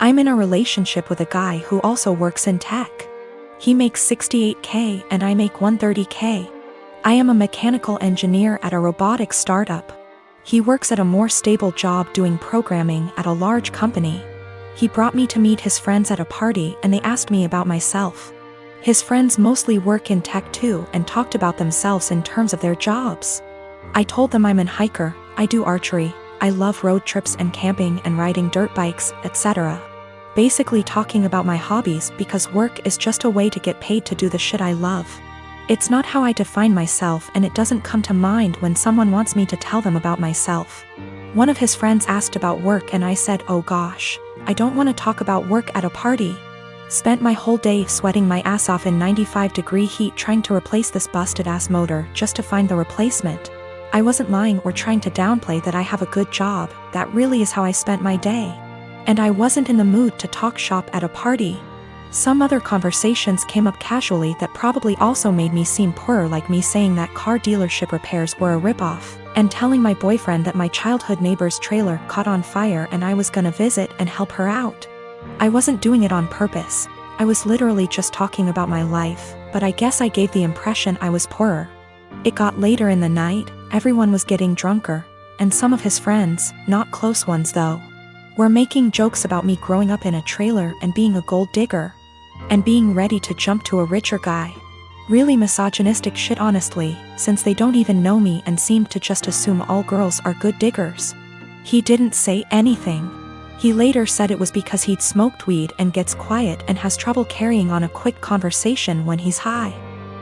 I'm in a relationship with a guy who also works in tech. He makes $68K and I make $130K. I am a mechanical engineer at a robotics startup. He works at a more stable job doing programming at a large company. He brought me to meet his friends at a party and they asked me about myself. His friends mostly work in tech too and talked about themselves in terms of their jobs. I told them I'm an hiker, I do archery, I love road trips and camping and riding dirt bikes, etc. Basically talking about my hobbies because work is just a way to get paid to do the shit I love. It's not how I define myself and it doesn't come to mind when someone wants me to tell them about myself. One of his friends asked about work and I said, oh gosh, I don't want to talk about work at a party. Spent my whole day sweating my ass off in 95-degree heat trying to replace this busted ass motor just to find the replacement. I wasn't lying or trying to downplay that I have a good job, that really is how I spent my day. And I wasn't in the mood to talk shop at a party. Some other conversations came up casually that probably also made me seem poorer, like me saying that car dealership repairs were a ripoff, and telling my boyfriend that my childhood neighbor's trailer caught on fire and I was gonna visit and help her out. I wasn't doing it on purpose, I was literally just talking about my life, but I guess I gave the impression I was poorer. It got later in the night, everyone was getting drunker, and some of his friends, not close ones though, were making jokes about me growing up in a trailer and being a gold digger, and being ready to jump to a richer guy. Really misogynistic shit honestly, since they don't even know me and seemed to just assume all girls are good diggers. He didn't say anything. He later said it was because he'd smoked weed and gets quiet and has trouble carrying on a quick conversation when he's high.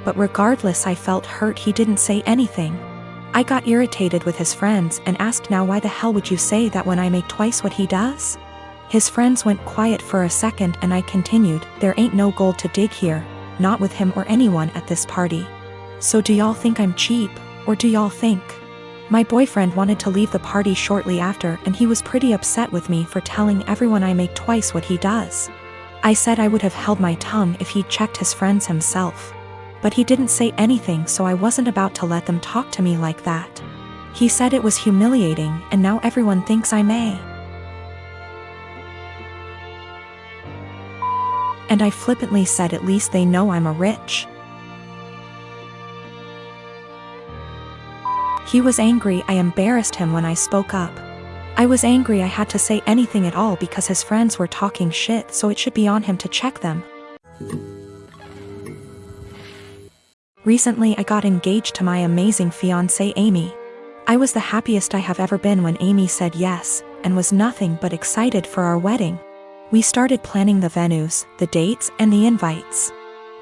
But regardless, I felt hurt he didn't say anything. I got irritated with his friends and asked, now why the hell would you say that when I make twice what he does? His friends went quiet for a second and I continued, there ain't no gold to dig here, not with him or anyone at this party. So do y'all think I'm cheap, or do y'all think? My boyfriend wanted to leave the party shortly after and he was pretty upset with me for telling everyone I make twice what he does. I said I would have held my tongue if he'd checked his friends himself. But he didn't say anything, so I wasn't about to let them talk to me like that. He said it was humiliating and now everyone thinks I may. And I flippantly said at least they know I'm a rich. He was angry. I embarrassed him when I spoke up. I was angry I had to say anything at all because his friends were talking shit, so it should be on him to check them. Recently I got engaged to my amazing fiancée Amy. I was the happiest I have ever been when Amy said yes, and was nothing but excited for our wedding. We started planning the venues, the dates, and the invites.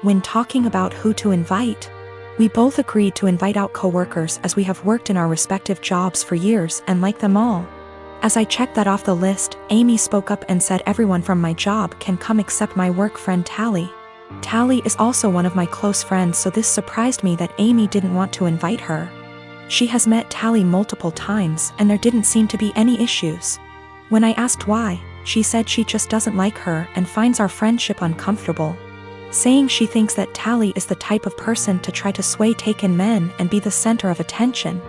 When talking about who to invite, we both agreed to invite out coworkers as we have worked in our respective jobs for years and like them all. As I checked that off the list, Amy spoke up and said everyone from my job can come except my work friend Tally. Tally is also one of my close friends, so this surprised me that Amy didn't want to invite her. She has met Tally multiple times and there didn't seem to be any issues. When I asked why, she said she just doesn't like her and finds our friendship uncomfortable, saying she thinks that Tally is the type of person to try to sway taken men and be the center of attention.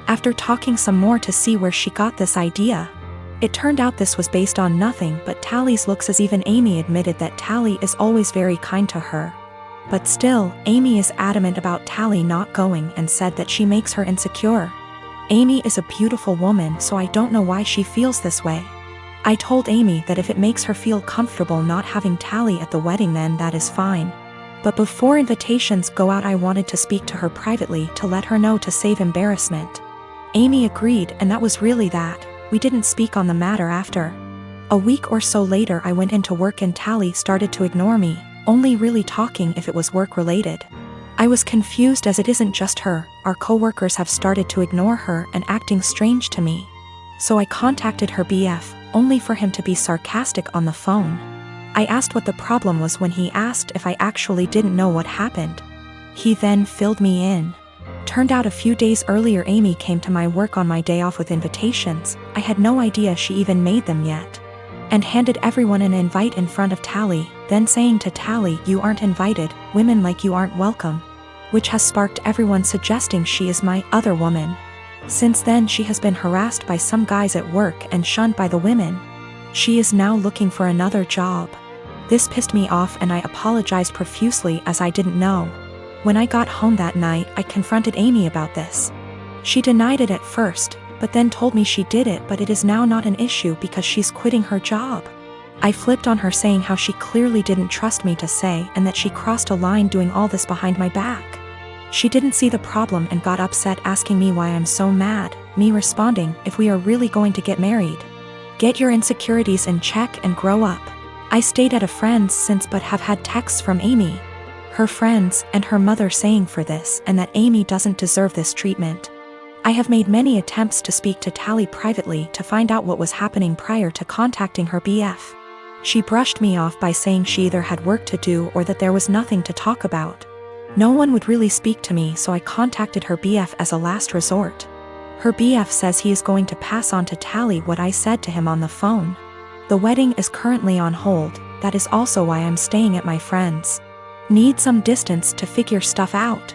After talking some more to see where she got this idea, it turned out this was based on nothing but Tally's looks, as even Amy admitted that Tally is always very kind to her. But still, Amy is adamant about Tally not going and said that she makes her insecure. Amy is a beautiful woman, so I don't know why she feels this way. I told Amy that if it makes her feel comfortable not having Tally at the wedding, then that is fine. But before invitations go out, I wanted to speak to her privately to let her know to save embarrassment. Amy agreed, and that was really that. We didn't speak on the matter after. A week or so later I went into work and Tally started to ignore me, only really talking if it was work related. I was confused as it isn't just her, our coworkers have started to ignore her and acting strange to me. So I contacted her BF, only for him to be sarcastic on the phone. I asked what the problem was when he asked if I actually didn't know what happened. He then filled me in. Turned out a few days earlier Amy came to my work on my day off with invitations. I had no idea she even made them yet. And handed everyone an invite in front of Tally, then saying to Tally, "You aren't invited, women like you aren't welcome." Which has sparked everyone suggesting she is my other woman. Since then she has been harassed by some guys at work and shunned by the women. She is now looking for another job. This pissed me off and I apologized profusely as I didn't know. When I got home that night, I confronted Amy about this. She denied it at first, but then told me she did it, but it is now not an issue because she's quitting her job. I flipped on her, saying how she clearly didn't trust me to say and that she crossed a line doing all this behind my back. She didn't see the problem and got upset, asking me why I'm so mad, me responding, if we are really going to get married, get your insecurities in check and grow up. I stayed at a friend's since but have had texts from Amy, her friends, and her mother saying for this and that Amy doesn't deserve this treatment. I have made many attempts to speak to Tally privately to find out what was happening prior to contacting her BF. She brushed me off by saying she either had work to do or that there was nothing to talk about. No one would really speak to me, so I contacted her BF as a last resort. Her BF says he is going to pass on to Tally what I said to him on the phone. The wedding is currently on hold, that is also why I'm staying at my friend's. Need some distance to figure stuff out.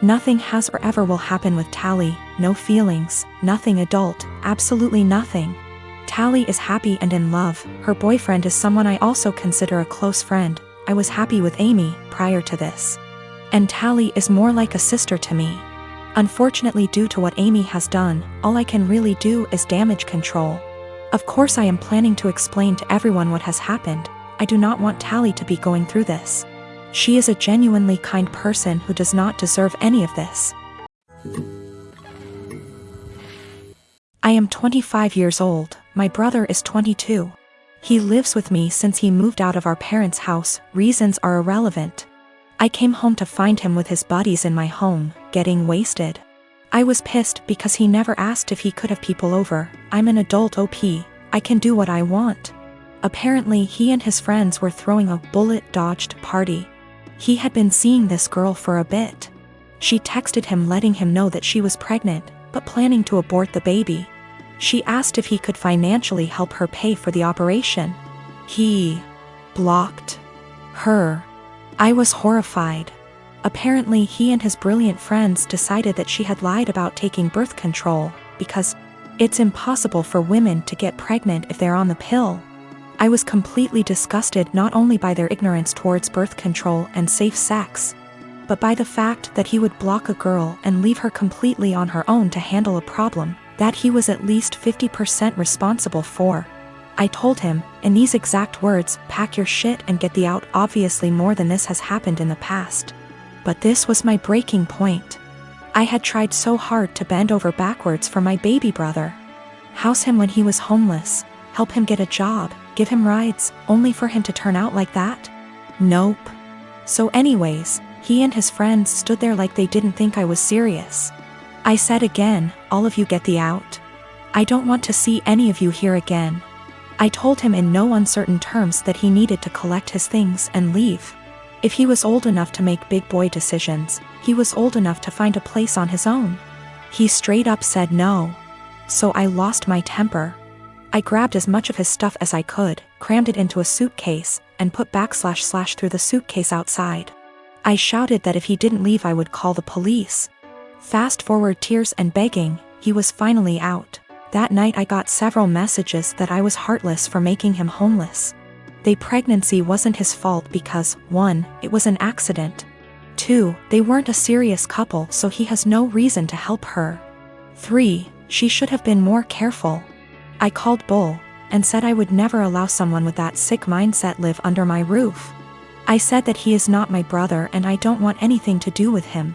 Nothing has or ever will happen with Tally, no feelings, nothing adult, absolutely nothing. Tally is happy and in love, her boyfriend is someone I also consider a close friend. I was happy with Amy prior to this. And Tally is more like a sister to me. Unfortunately, due to what Amy has done, all I can really do is damage control. Of course I am planning to explain to everyone what has happened. I do not want Tally to be going through this. She is a genuinely kind person who does not deserve any of this. I am 25 years old, my brother is 22. He lives with me since he moved out of our parents' house, reasons are irrelevant. I came home to find him with his buddies in my home, getting wasted. I was pissed because he never asked if he could have people over. I'm an adult OP, I can do what I want. Apparently he and his friends were throwing a bullet-dodged party. He had been seeing this girl for a bit. She texted him letting him know that she was pregnant, but planning to abort the baby. She asked if he could financially help her pay for the operation. He blocked her. I was horrified. Apparently he and his brilliant friends decided that she had lied about taking birth control, because it's impossible for women to get pregnant if they're on the pill. I was completely disgusted not only by their ignorance towards birth control and safe sex, but by the fact that he would block a girl and leave her completely on her own to handle a problem that he was at least 50% responsible for. I told him, in these exact words, pack your shit and get the out. Obviously more than this has happened in the past. But this was my breaking point. I had tried so hard to bend over backwards for my baby brother. House him when he was homeless, help him get a job, give him rides, only for him to turn out like that? Nope. So anyways, he and his friends stood there like they didn't think I was serious. I said again, all of you get the out. I don't want to see any of you here again. I told him in no uncertain terms that he needed to collect his things and leave. If he was old enough to make big boy decisions, he was old enough to find a place on his own. He straight up said no. So I lost my temper. I grabbed as much of his stuff as I could, crammed it into a suitcase, and put / through the suitcase outside. I shouted that if he didn't leave I would call the police. Fast forward tears and begging, he was finally out. That night I got several messages that I was heartless for making him homeless. The pregnancy wasn't his fault because, 1, it was an accident. 2, they weren't a serious couple so he has no reason to help her. 3, she should have been more careful. I called bull, and said I would never allow someone with that sick mindset live under my roof. I said that he is not my brother and I don't want anything to do with him.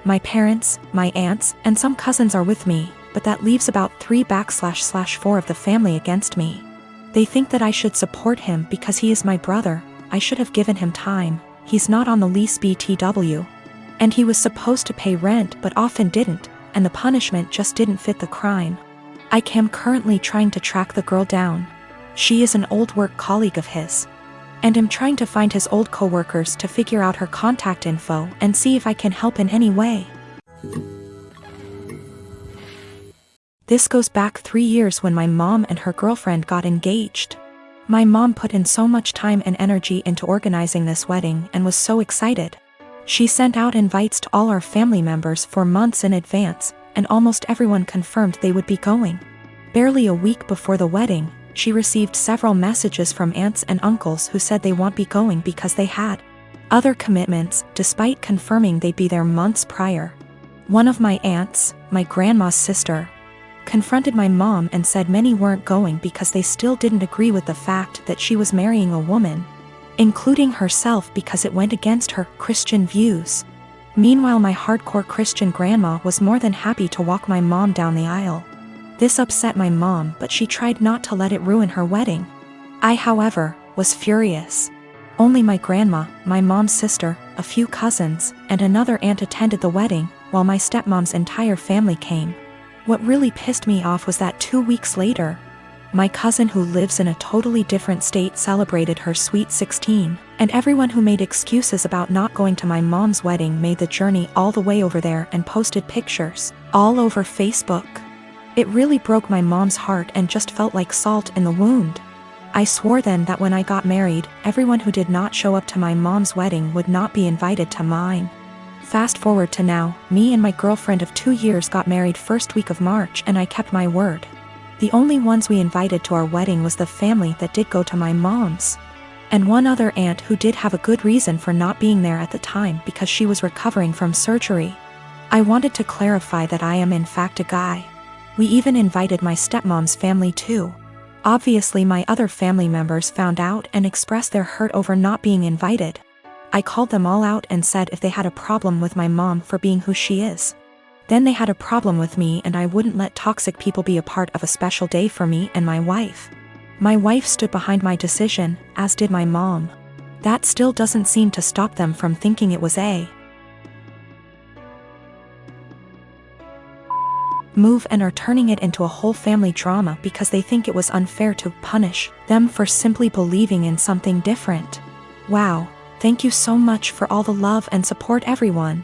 My parents, my aunts, and some cousins are with me, but that leaves about 3/4 of the family against me. They think that I should support him because he is my brother. I should have given him time. He's not on the lease BTW. And he was supposed to pay rent but often didn't, and the punishment just didn't fit the crime. I am currently trying to track the girl down. She is an old work colleague of his. And am trying to find his old coworkers to figure out her contact info and see if I can help in any way. This goes back 3 years when my mom and her girlfriend got engaged. My mom put in so much time and energy into organizing this wedding and was so excited. She sent out invites to all our family members for months in advance, and almost everyone confirmed they would be going. Barely a week before the wedding, She received several messages from aunts and uncles who said they won't be going because they had other commitments, despite confirming they'd be there months prior. One of my aunts, my grandma's sister, confronted my mom and said many weren't going because they still didn't agree with the fact that she was marrying a woman, including herself, because it went against her Christian views. Meanwhile, my hardcore Christian grandma was more than happy to walk my mom down the aisle. This upset my mom, but she tried not to let it ruin her wedding. I, however, was furious. Only my grandma, my mom's sister, a few cousins, and another aunt attended the wedding, while my stepmom's entire family came. What really pissed me off was that 2 weeks later, my cousin who lives in a totally different state celebrated her sweet 16, and everyone who made excuses about not going to my mom's wedding made the journey all the way over there and posted pictures all over Facebook. It really broke my mom's heart and just felt like salt in the wound. I swore then that when I got married, everyone who did not show up to my mom's wedding would not be invited to mine. Fast forward to now, me and my girlfriend of 2 years got married first week of March, and I kept my word. The only ones we invited to our wedding was the family that did go to my mom's, and one other aunt who did have a good reason for not being there at the time because she was recovering from surgery. I wanted to clarify that I am in fact a guy. We even invited my stepmom's family too. Obviously my other family members found out and expressed their hurt over not being invited. I called them all out and said if they had a problem with my mom for being who she is, then they had a problem with me, and I wouldn't let toxic people be a part of a special day for me and my wife. My wife stood behind my decision, as did my mom. That still doesn't seem to stop them from thinking it was a move and are turning it into a whole family drama because they think it was unfair to punish them for simply believing in something different. Wow. Thank you so much for all the love and support, everyone.